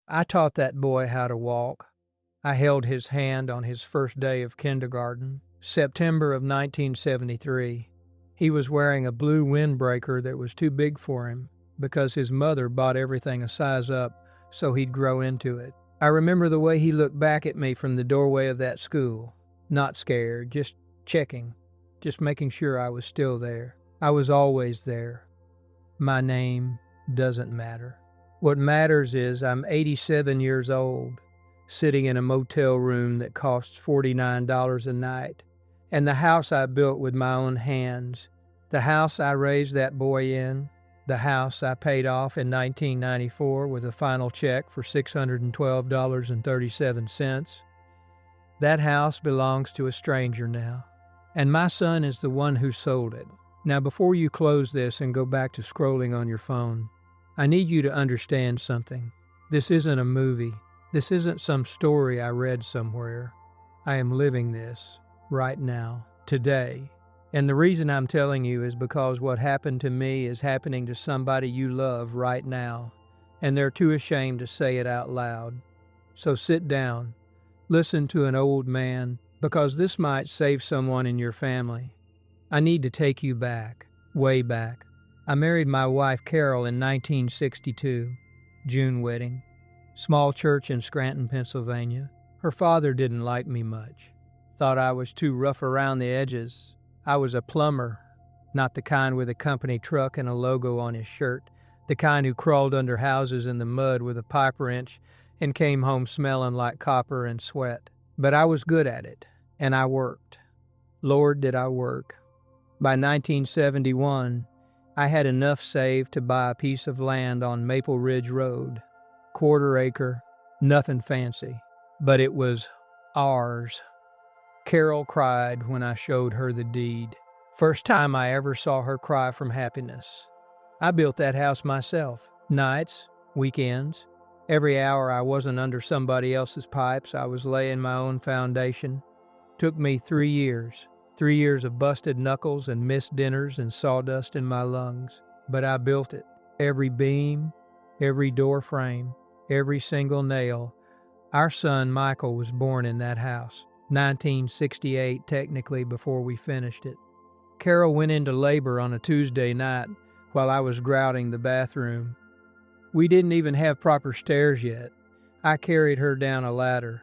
I taught that boy how to walk. I held his hand on his first day of kindergarten, September of 1973. He was wearing a blue windbreaker that was too big for him because his mother bought everything a size up so he'd grow into it. I remember the way he looked back at me from the doorway of that school. Not scared, just checking, just making sure I was still there. I was always there. My name doesn't matter. What matters is I'm 87 years old, sitting in a motel room that costs $49 a night, and the house I built with my own hands, the house I raised that boy in, the house I paid off in 1994 with a final check for $612.37. That house belongs to a stranger now, and my son is the one who sold it. Now, before you close this and go back to scrolling on your phone, I need you to understand something. This isn't a movie. This isn't some story I read somewhere. I am living this right now, today. And the reason I'm telling you is because what happened to me is happening to somebody you love right now, and they're too ashamed to say it out loud. So sit down, listen to an old man, because this might save someone in your family. I need to take you back, way back. I married my wife Carol in 1962, June wedding. Small church in Scranton, Pennsylvania. Her father didn't like me much. Thought I was too rough around the edges. I was a plumber, not the kind with a company truck and a logo on his shirt, the kind who crawled under houses in the mud with a pipe wrench and came home smelling like copper and sweat. But I was good at it, and I worked. Lord, did I work. By 1971, I had enough saved to buy a piece of land on Maple Ridge Road. Quarter acre, nothing fancy, but it was ours. Carol cried when I showed her the deed. First time I ever saw her cry from happiness. I built that house myself. Nights, weekends, every hour I wasn't under somebody else's pipes, I was laying my own foundation. Took me 3 years. 3 years of busted knuckles and missed dinners and sawdust in my lungs. But I built it. Every beam, every door frame, every single nail. Our son Michael was born in that house. 1968 technically before we finished it. Carol went into labor on a Tuesday night while I was grouting the bathroom. We didn't even have proper stairs yet. I carried her down a ladder.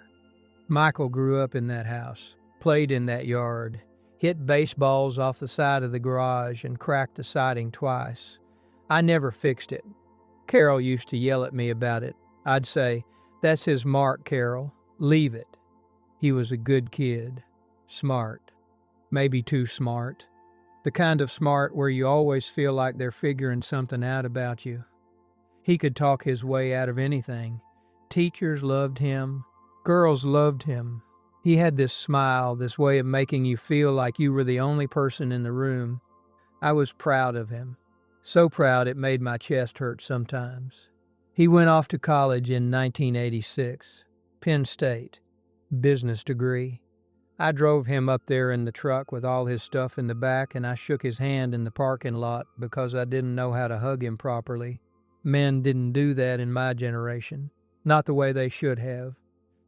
Michael grew up in that house, played in that yard, hit baseballs off the side of the garage and cracked the siding twice. I never fixed it. Carol used to yell at me about it. I'd say, "That's his mark, Carol. Leave it." He was a good kid. Smart. Maybe too smart. The kind of smart where you always feel like they're figuring something out about you. He could talk his way out of anything. Teachers loved him. Girls loved him. He had this smile, this way of making you feel like you were the only person in the room. I was proud of him. So proud it made my chest hurt sometimes. He went off to college in 1986. Penn State. Business degree. I drove him up there in the truck with all his stuff in the back, and I shook his hand in the parking lot because I didn't know how to hug him properly. Men didn't do that in my generation. Not the way they should have.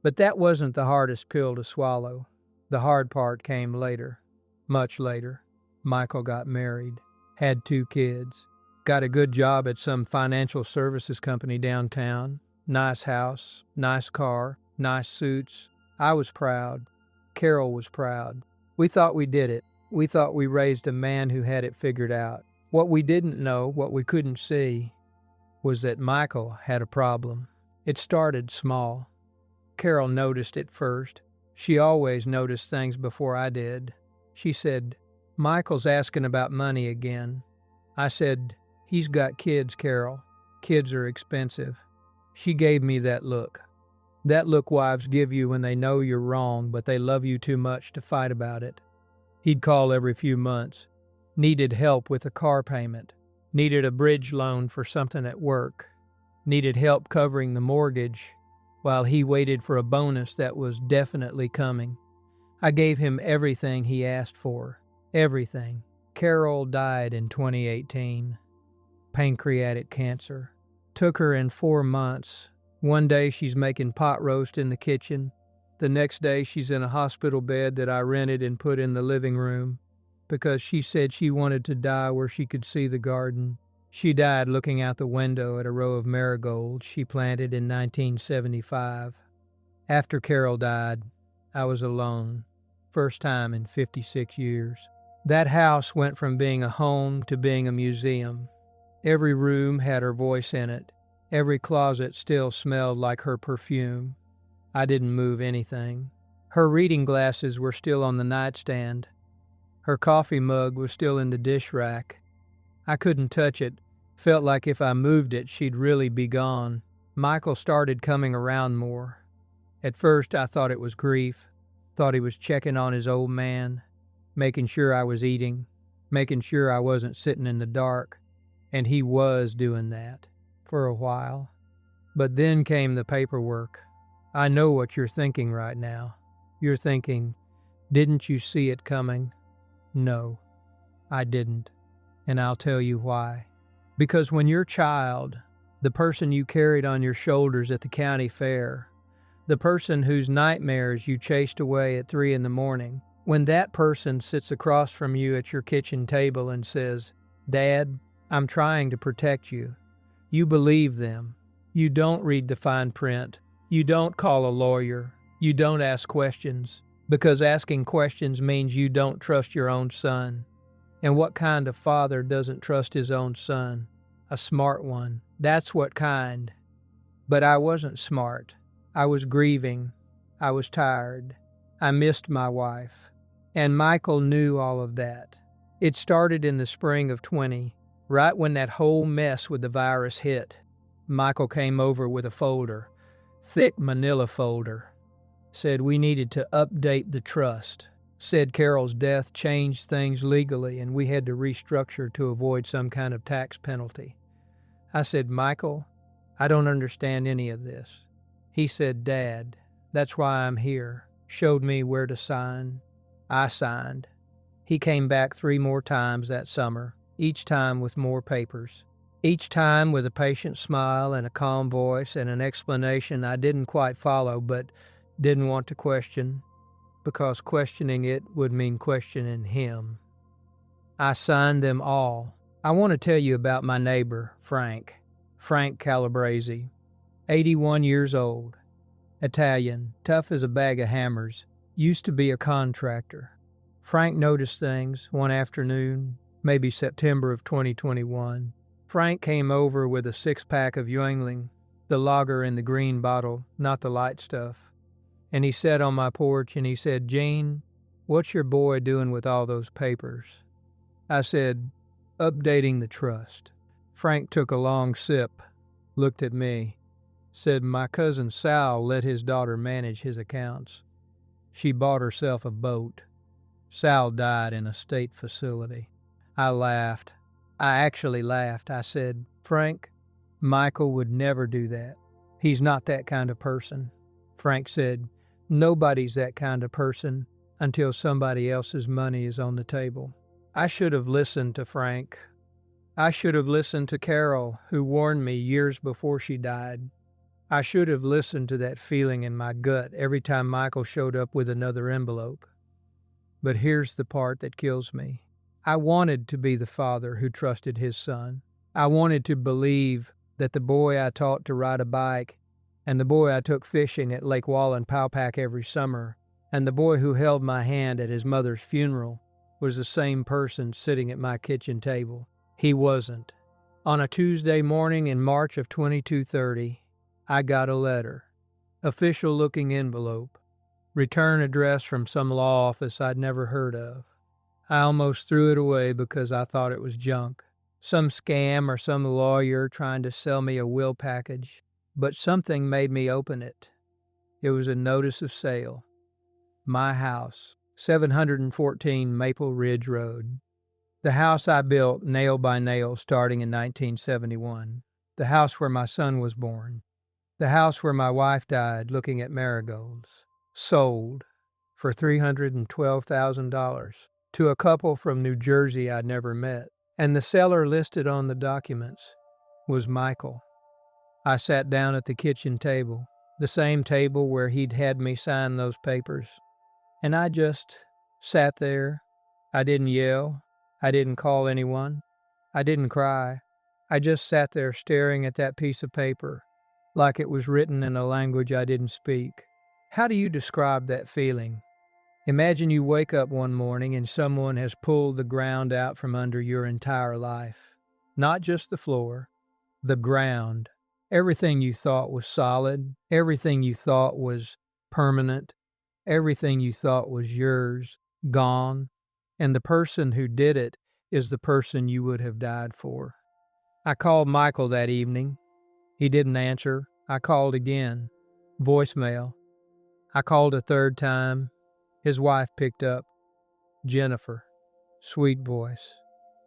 But that wasn't the hardest pill to swallow. The hard part came later. Much later. Michael got married. Had 2 kids. Got a good job at some financial services company downtown. Nice house, nice car, nice suits. I was proud. Carol was proud. We thought we did it. We thought we raised a man who had it figured out. What we didn't know, what we couldn't see, was that Michael had a problem. It started small. Carol noticed it first. She always noticed things before I did. She said, "Michael's asking about money again." I said, "He's got kids, Carol. Kids are expensive." She gave me that look. That look wives give you when they know you're wrong, but they love you too much to fight about it. He'd call every few months. Needed help with a car payment. Needed a bridge loan for something at work. Needed help covering the mortgage while he waited for a bonus that was definitely coming. I gave him everything he asked for. Everything. Carol died in 2018. Pancreatic cancer. Took her in 4 months. One day she's making pot roast in the kitchen. The next day she's in a hospital bed that I rented and put in the living room because she said she wanted to die where she could see the garden. She died looking out the window at a row of marigolds she planted in 1975. After Carol died, I was alone. First time in 56 years. That house went from being a home to being a museum. Every room had her voice in it. Every closet still smelled like her perfume. I didn't move anything. Her reading glasses were still on the nightstand. Her coffee mug was still in the dish rack. I couldn't touch it. Felt like if I moved it, she'd really be gone. Michael started coming around more. At first, I thought it was grief. Thought he was checking on his old man, making sure I was eating, making sure I wasn't sitting in the dark. And he was doing that for a while. But then came the paperwork. I know what you're thinking right now. You're thinking, didn't you see it coming? No, I didn't. And I'll tell you why. Because when your child, the person you carried on your shoulders at the county fair, the person whose nightmares you chased away at 3 a.m, when that person sits across from you at your kitchen table and says, "Dad, I'm trying to protect you," you believe them. You don't read the fine print. You don't call a lawyer. You don't ask questions, because asking questions means you don't trust your own son. And what kind of father doesn't trust his own son? A smart one. That's what kind. But I wasn't smart. I was grieving. I was tired. I missed my wife. And Michael knew all of that. It started in the spring of 20, right when that whole mess with the virus hit. Michael came over with a folder, thick manila folder. Said we needed to update the trust. Said Carol's death changed things legally and we had to restructure to avoid some kind of tax penalty. I said, "Michael, I don't understand any of this." He said, "Dad, that's why I'm here." Showed me where to sign. I signed. He came back 3 more times that summer, each time with more papers. Each time with a patient smile and a calm voice and an explanation I didn't quite follow but didn't want to question, because questioning it would mean questioning him. I signed them all. I want to tell you about my neighbor, Frank Calabrese, 81 years old, Italian, tough as a bag of hammers, used to be a contractor. Frank noticed things one afternoon, maybe September of 2021. Frank came over with a 6-pack of Yuengling, the lager in the green bottle, not the light stuff. And he sat on my porch and he said, "Gene, what's your boy doing with all those papers?" I said, "Updating the trust." Frank took a long sip, looked at me, said, "My cousin Sal let his daughter manage his accounts. She bought herself a boat. Sal died in a state facility." I laughed. I actually laughed. I said, "Frank, Michael would never do that. He's not that kind of person." Frank said, "Nobody's that kind of person until somebody else's money is on the table." I should have listened to Frank. I should have listened to Carol, who warned me years before she died. I should have listened to that feeling in my gut every time Michael showed up with another envelope. But here's the part that kills me. I wanted to be the father who trusted his son. I wanted to believe that the boy I taught to ride a bike, and the boy I took fishing at Lake Wallenpaupack every summer, and the boy who held my hand at his mother's funeral was the same person sitting at my kitchen table. He wasn't. On a Tuesday morning in March of 2230, I got a letter. Official-looking envelope. Return address from some law office I'd never heard of. I almost threw it away because I thought it was junk. Some scam or some lawyer trying to sell me a will package. But something made me open it. It was a notice of sale. My house, 714 Maple Ridge Road. The house I built nail by nail starting in 1971. The house where my son was born. The house where my wife died looking at marigolds. Sold for $312,000 to a couple from New Jersey I'd never met. And the seller listed on the documents was Michael. I sat down at the kitchen table, the same table where he'd had me sign those papers, and I just sat there. I didn't yell. I didn't call anyone. I didn't cry. I just sat there staring at that piece of paper like it was written in a language I didn't speak. How do you describe that feeling? Imagine you wake up one morning and someone has pulled the ground out from under your entire life. Not just the floor, the ground. Everything you thought was solid, everything you thought was permanent, everything you thought was yours, gone. And the person who did it is the person you would have died for. I called Michael that evening. He didn't answer. I called again. Voicemail. I called a third time. His wife picked up. Jennifer. Sweet voice.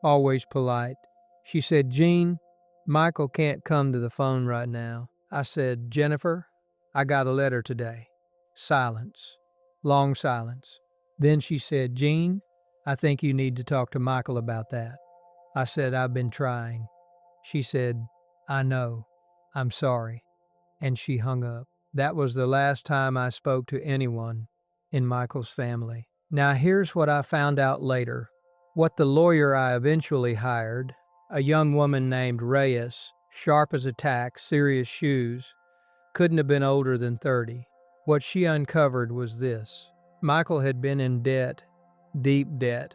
Always polite. She said, "Gene, Michael can't come to the phone right now." I said, "Jennifer, I got a letter today." Silence. Long silence. Then she said, "Gene, I think you need to talk to Michael about that." I said, "I've been trying." She said, "I know. I'm sorry." And she hung up. That was the last time I spoke to anyone in Michael's family. Now here's what I found out later. What the lawyer I eventually hired, a young woman named Reyes, sharp as a tack, serious shoes, couldn't have been older than 30. What she uncovered was this. Michael had been in debt, deep debt,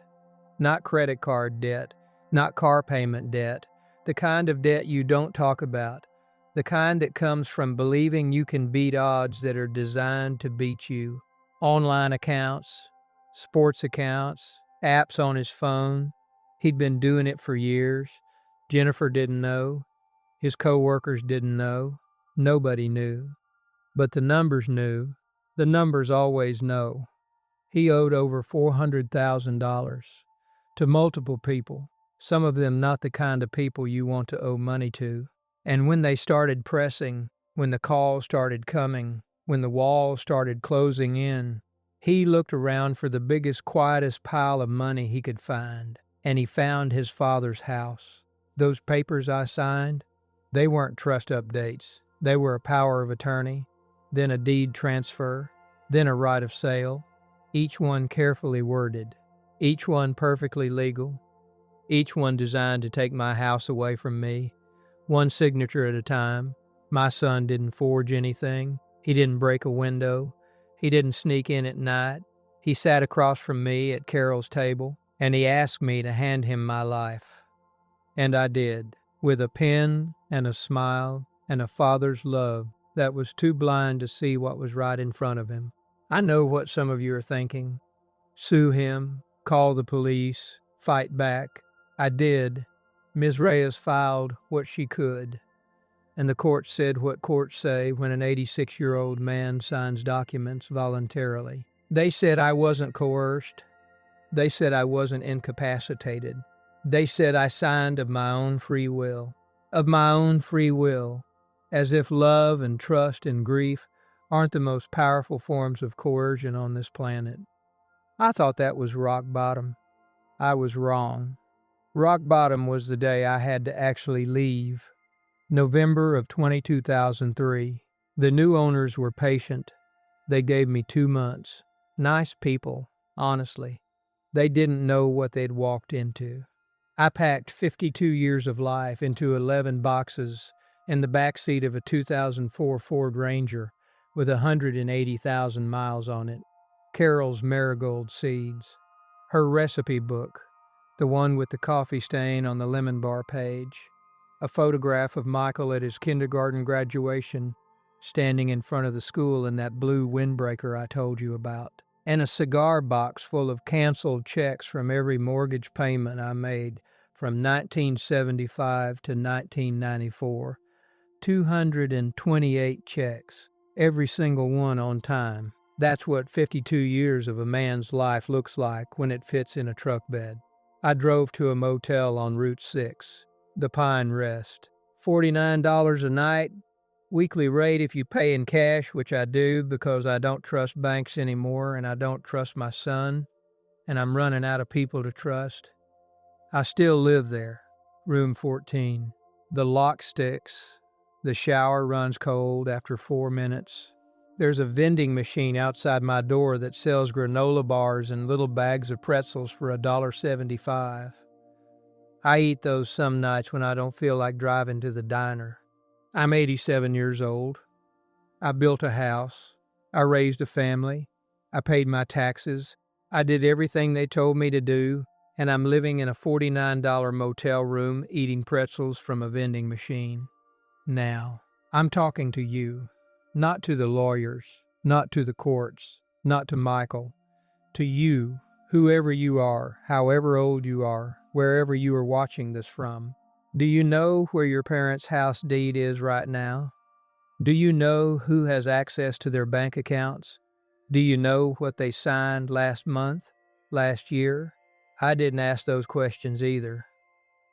not credit card debt, not car payment debt, the kind of debt you don't talk about, the kind that comes from believing you can beat odds that are designed to beat you. Online accounts, sports accounts, apps on his phone. He'd been doing it for years. Jennifer didn't know. His coworkers didn't know. Nobody knew. But the numbers knew. The numbers always know. He owed over $400,000 to multiple people, some of them not the kind of people you want to owe money to. And when they started pressing, when the calls started coming, when the walls started closing in, he looked around for the biggest, quietest pile of money he could find, and he found his father's house. Those papers I signed, they weren't trust updates. They were a power of attorney, then a deed transfer, then a right of sale, each one carefully worded, each one perfectly legal, each one designed to take my house away from me, one signature at a time. My son didn't forge anything. He didn't break a window. He didn't sneak in at night. He sat across from me at Carol's table, and he asked me to hand him my life. And I did, with a pen and a smile and a father's love that was too blind to see what was right in front of him. I know what some of you are thinking. Sue him, call the police, fight back. I did. Ms. Reyes filed what she could, and the court said what courts say when an 86-year-old man signs documents voluntarily. They said I wasn't coerced. They said I wasn't incapacitated. They said I signed of my own free will. Of my own free will. As if love and trust and grief aren't the most powerful forms of coercion on this planet. I thought that was rock bottom. I was wrong. Rock bottom was the day I had to actually leave. November of 2003. The new owners were patient. They gave me 2 months. Nice people, honestly. They didn't know what they'd walked into. I packed 52 years of life into 11 boxes in the backseat of a 2004 Ford Ranger with 180,000 miles on it. Carol's marigold seeds. Her recipe book, the one with the coffee stain on the lemon bar page. A photograph of Michael at his kindergarten graduation, standing in front of the school in that blue windbreaker I told you about. And a cigar box full of canceled checks from every mortgage payment I made from 1975 to 1994. 228 checks, every single one on time. That's what 52 years of a man's life looks like when it fits in a truck bed. I drove to a motel on Route 6, the Pine Rest. $49 a night, weekly rate if you pay in cash, which I do because I don't trust banks anymore and I don't trust my son, and I'm running out of people to trust. I still live there, room 14. The lock sticks, The shower runs cold after 4 minutes. There's a vending machine outside my door that sells granola bars and little bags of pretzels for $1.75. I eat those some nights when I don't feel like driving to the diner. I'm 87 years old. I built a house. I raised a family. I paid my taxes. I did everything they told me to do, and I'm living in a $49 motel room eating pretzels from a vending machine. Now, I'm talking to you, not to the lawyers, not to the courts, not to Michael, to you, whoever you are, however old you are, wherever you are watching this from. Do you know where your parents' house deed is right now? Do you know who has access to their bank accounts? Do you know what they signed last month, last year? I didn't ask those questions either,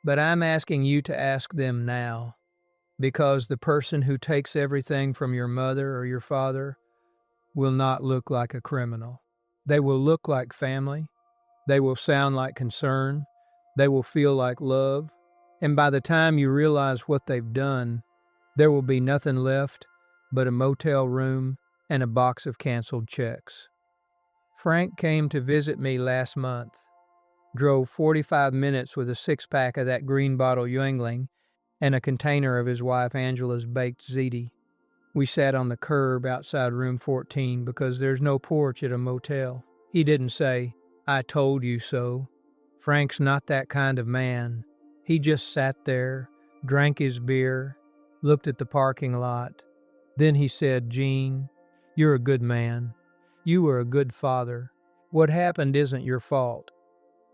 but I'm asking you to ask them now, because the person who takes everything from your mother or your father will not look like a criminal. They will look like family. They will sound like concern. They will feel like love. And by the time you realize what they've done, there will be nothing left but a motel room and a box of canceled checks. Frank came to visit me last month, drove 45 minutes with a six-pack of that green bottle Yuengling and a container of his wife Angela's baked ziti. We sat on the curb outside room 14 because there's no porch at a motel. He didn't say, "I told you so." Frank's not that kind of man. He just sat there, drank his beer, looked at the parking lot. Then he said, "Gene, you're a good man. You were a good father. What happened isn't your fault."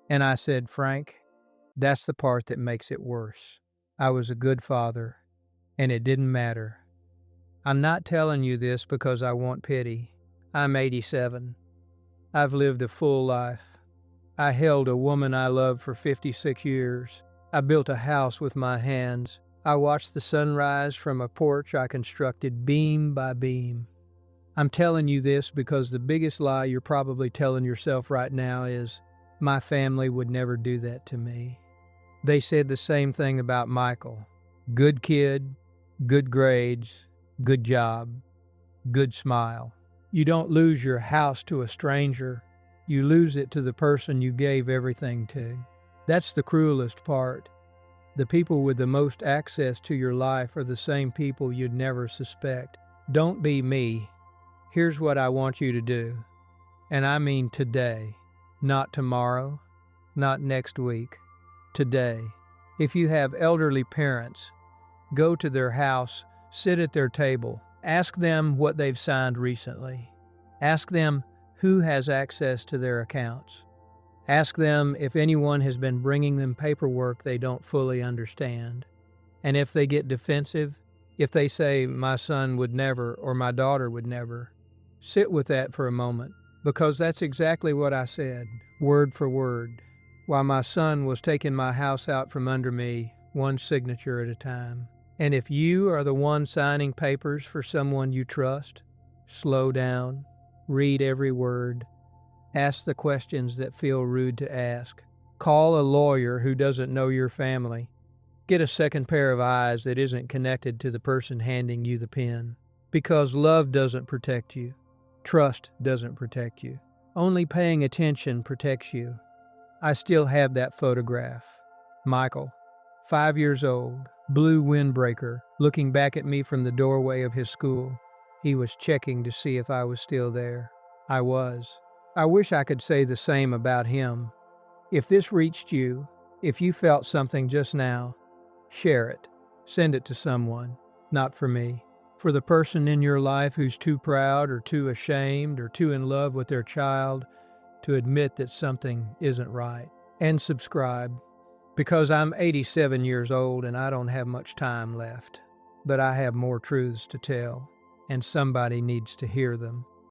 And I said, "Frank, that's the part that makes it worse. I was a good father, and it didn't matter. I'm not telling you this because I want pity. I'm 87. I've lived a full life. I held a woman I loved for 56 years. I built a house with my hands. I watched the sunrise from a porch I constructed beam by beam. I'm telling you this because the biggest lie you're probably telling yourself right now is, my family would never do that to me. They said the same thing about Michael. Good kid, good grades, good job, good smile. You don't lose your house to a stranger. You lose it to the person you gave everything to. That's the cruelest part. The people with the most access to your life are the same people you'd never suspect. Don't be me. Here's what I want you to do. And I mean today, not tomorrow, not next week. Today. If you have elderly parents, go to their house, sit at their table, ask them what they've signed recently. Ask them who has access to their accounts. Ask them if anyone has been bringing them paperwork they don't fully understand. And if they get defensive, if they say, "My son would never," or "My daughter would never," sit with that for a moment, because that's exactly what I said, word for word, while my son was taking my house out from under me, one signature at a time. And if you are the one signing papers for someone you trust, slow down, read every word, ask the questions that feel rude to ask, call a lawyer who doesn't know your family, get a second pair of eyes that isn't connected to the person handing you the pen. Because love doesn't protect you. Trust doesn't protect you. Only paying attention protects you. I still have that photograph. Michael, 5 years old, blue windbreaker, looking back at me from the doorway of his school. He was checking to see if I was still there. I was. I wish I could say the same about him. If this reached you, if you felt something just now, share it. Send it to someone, not for me. For the person in your life who's too proud or too ashamed or too in love with their child to admit that something isn't right. And subscribe, because I'm 87 years old and I don't have much time left. But I have more truths to tell, and somebody needs to hear them.